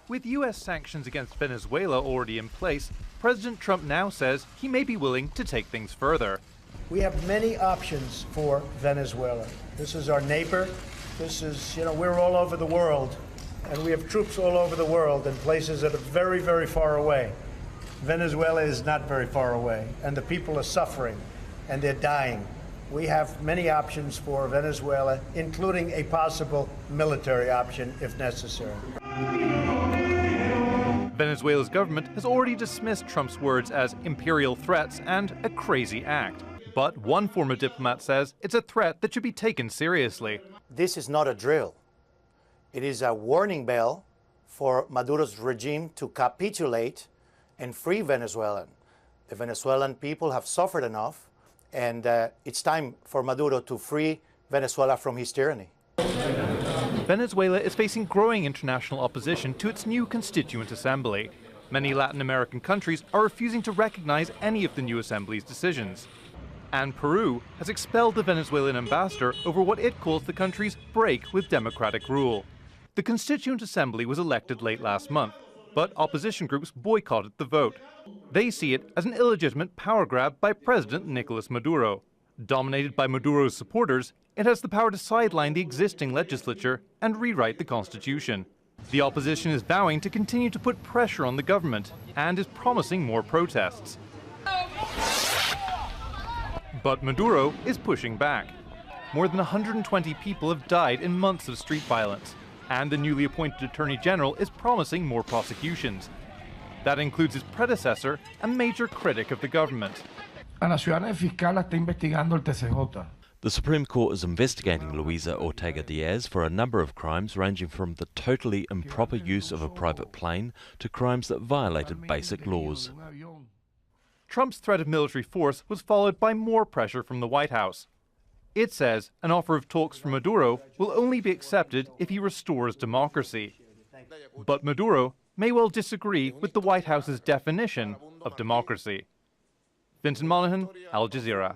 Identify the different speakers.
Speaker 1: With U.S. sanctions against Venezuela already in place, President Trump now says he may be willing to take things further.
Speaker 2: We have many options for Venezuela. This is our neighbor. This is, we're all over the world, and we have troops all over the world in places that are very, very far away. Venezuela is not very far away, and the people are suffering, and they're dying. We have many options for Venezuela, including a possible military option if necessary.
Speaker 1: Venezuela's government has already dismissed Trump's words as imperial threats and a crazy act. But one former diplomat says it's a threat that should be taken seriously.
Speaker 2: This is not a drill. It is a warning bell for Maduro's regime to capitulate and free Venezuela. The Venezuelan people have suffered enough, and it's time for Maduro to free Venezuela from his tyranny.
Speaker 1: Venezuela is facing growing international opposition to its new Constituent Assembly. Many Latin American countries are refusing to recognize any of the new assembly's decisions. And Peru has expelled the Venezuelan ambassador over what it calls the country's break with democratic rule. The Constituent Assembly was elected late last month, but opposition groups boycotted the vote. They see it as an illegitimate power grab by President Nicolas Maduro. Dominated by Maduro's supporters, it has the power to sideline the existing legislature and rewrite the constitution. The opposition is vowing to continue to put pressure on the government and is promising more protests. But Maduro is pushing back. More than 120 people have died in months of street violence, and the newly appointed Attorney General is promising more prosecutions. That includes his predecessor, a major critic of the government.
Speaker 3: The
Speaker 4: Supreme Court is investigating Luisa Ortega Diaz for a number of crimes ranging from the totally improper use of a private plane to crimes that violated basic laws.
Speaker 1: Trump's threat of military force was followed by more pressure from the White House. It says an offer of talks from Maduro will only be accepted if he restores democracy. But Maduro may well disagree with the White House's definition of democracy. Vincent Monaghan, Al Jazeera.